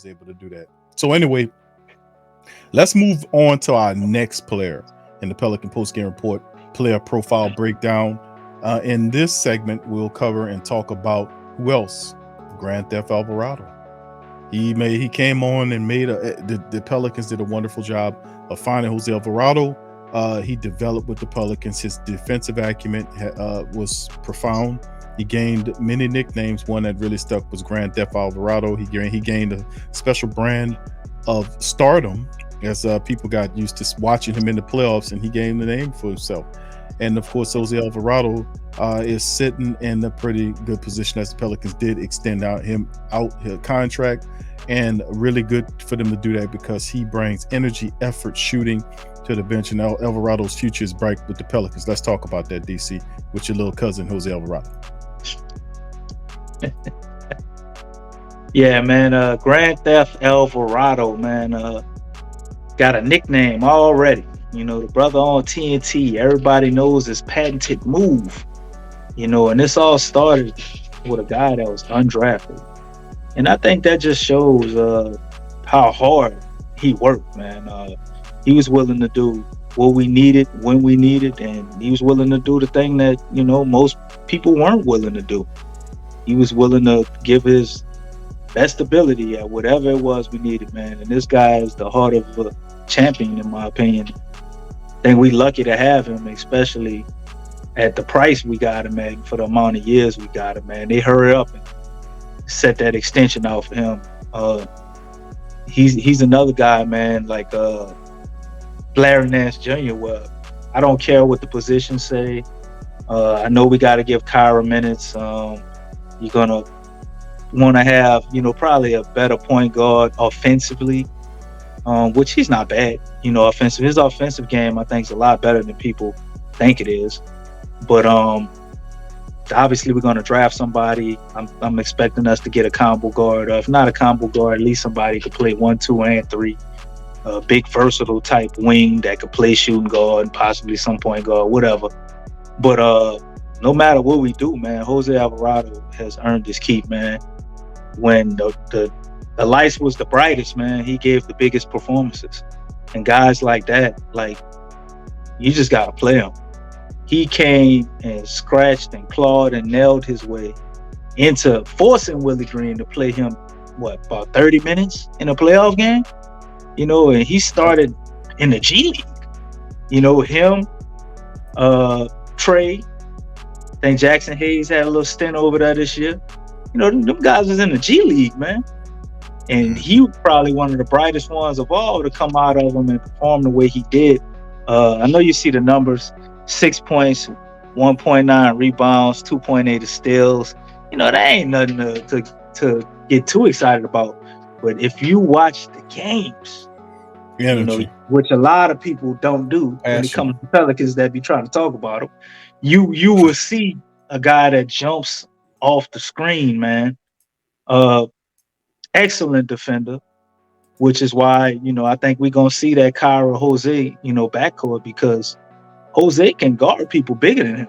was able to do that. So anyway, let's move on to our next player in the Pelican postgame report player profile breakdown. In this segment, we'll cover and talk about who else? Grand Theft Alvarado. He came on and made the Pelicans did a wonderful job of finding Jose Alvarado. He developed with the Pelicans. His defensive acumen was profound. He gained many nicknames. One that really stuck was Grand Theft Alvarado. He gained a special brand of stardom as people got used to watching him in the playoffs, and he gained the name for himself. And of course, Jose Alvarado is sitting in a pretty good position as the Pelicans did extend his contract, and really good for them to do that because he brings energy, effort, shooting to the bench, and Alvarado's future is bright with the Pelicans. Let's talk about that, DC, with your little cousin, Jose Alvarado. Yeah, man. Grand Theft Alvarado, man, got a nickname already. You know, the brother on TNT, everybody knows his patented move. You know, and this all started with a guy that was undrafted. And I think that just shows how hard he worked, man. He was willing to do what we needed when we needed, and he was willing to do the thing that, you know, most people weren't willing to do. He was willing to give his best ability at whatever it was we needed, man. And this guy is the heart of a champion, in my opinion. I think we lucky to have him, especially at the price we got him at for the amount of years we got him, man. They hurry up and set that extension out for him. He's another guy, man, like Larry Nance Jr. Well, I don't care what the positions say. I know we got to give Kyra minutes. You're gonna want to have, you know, probably a better point guard offensively, which he's not bad. You know, offensive. His offensive game, I think, is a lot better than people think it is. But obviously, we're gonna draft somebody. I'm expecting us to get a combo guard. If not a combo guard, at least somebody who could play 1, 2, and 3. A big versatile type wing that could play shooting guard and possibly some point guard, whatever. But no matter what we do, man, Jose Alvarado has earned his keep, man. When the lights was the brightest, man, he gave the biggest performances. And guys like that, like, you just gotta play him. He came and scratched and clawed and nailed his way into forcing Willie Green to play him, about 30 minutes in a playoff game? You know, and he started in the G League. You know, him, Trey, I think Jackson Hayes had a little stint over there this year. You know, them guys was in the G League, man. And he was probably one of the brightest ones of all to come out of them and perform the way he did. I know you see the numbers, 6 points, 1.9 rebounds, 2.8 steals. You know, that ain't nothing to get too excited about. But if you watch the games, you know, which a lot of people don't do when it comes to Pelicans that be trying to talk about them, you will see a guy that jumps off the screen, man. Excellent defender, which is why, you know, I think we're gonna see that Kyra Jose, you know, backcourt, because Jose can guard people bigger than him,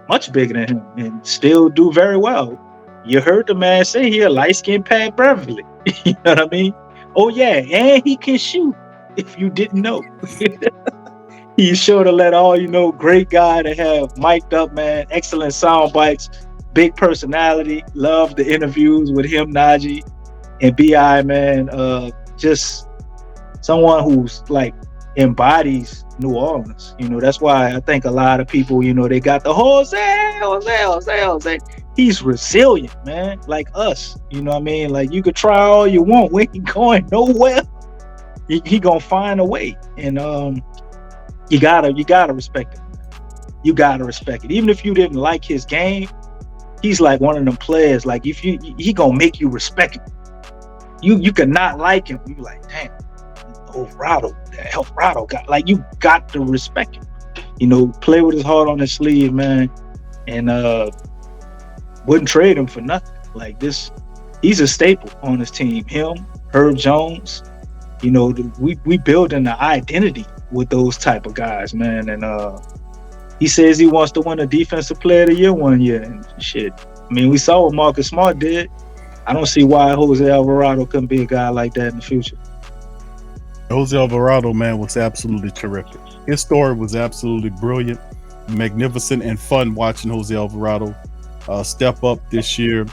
much bigger than him, and still do very well. You heard the man say here, light-skinned Pat Beverly. You know what I mean? Oh yeah, and he can shoot. If you didn't know, he's sure to let all you know. Great guy to have mic'd up, man. Excellent sound bites, big personality. Love the interviews with him, Najee, and Bi, man. Just someone who's like embodies New Orleans. You know, that's why I think a lot of people, you know, they got the Jose. He's resilient, man, like us. You know what I mean? Like, you could try all you want, we ain't going nowhere. He gonna find a way, and you gotta respect it. You gotta respect it. Even if you didn't like his game, he's like one of them players. Like, if he gonna make you respect him. You could not like him. You like, damn, Alvarado got, like, you got to respect him. You know, play with his heart on his sleeve, man, and wouldn't trade him for nothing. Like this, he's a staple on his team. Him, Herb Jones. You know, we building the identity with those type of guys, man. And he says he wants to win a Defensive Player of the Year one year and shit. I mean, we saw what Marcus Smart did. I don't see why Jose Alvarado couldn't be a guy like that in the future. Jose Alvarado, man, was absolutely terrific. His story was absolutely brilliant, magnificent, and fun watching Jose Alvarado step up this year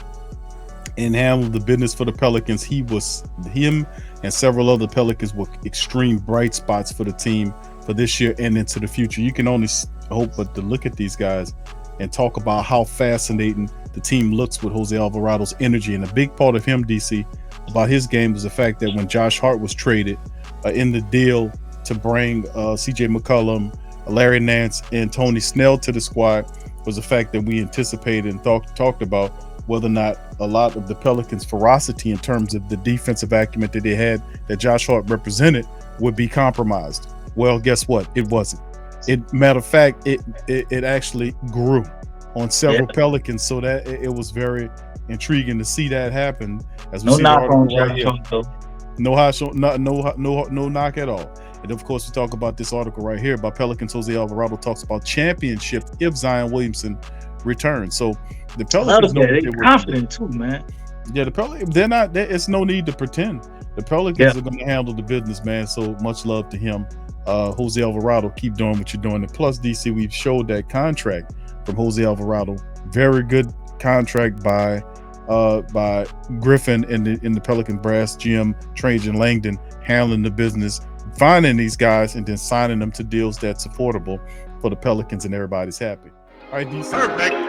and handle the business for the Pelicans. Him and several other Pelicans were extreme bright spots for the team for this year and into the future. You can only hope but to look at these guys and talk about how fascinating the team looks with Jose Alvarado's energy. And a big part of him, DC, about his game was the fact that when Josh Hart was traded in the deal to bring CJ McCollum, Larry Nance, and Tony Snell to the squad, was the fact that we anticipated and talked about whether or not a lot of the Pelicans' ferocity in terms of the defensive acumen that they had, that Josh Hart represented, would be compromised. Well, guess what? It wasn't. Matter of fact, it actually grew on several Pelicans, so that it was very intriguing to see that happen. As we No see knock on right Josh here. Hart, though. No knock at all. And of course, we talk about this article right here about Pelicans. Jose Alvarado talks about championship if Zion Williamson returns. So the Pelicans know they're confident too, man. Yeah, the Pelicans, they're not. It's no need to pretend. The Pelicans are going to handle the business, man. So much love to him, Jose Alvarado. Keep doing what you're doing. And plus, DC, we've showed that contract from Jose Alvarado. Very good contract by Griffin in the Pelican brass, GM Trajan Langdon, handling the business, finding these guys, and then signing them to deals that's affordable for the Pelicans, and everybody's happy. All right, DC. Perfect.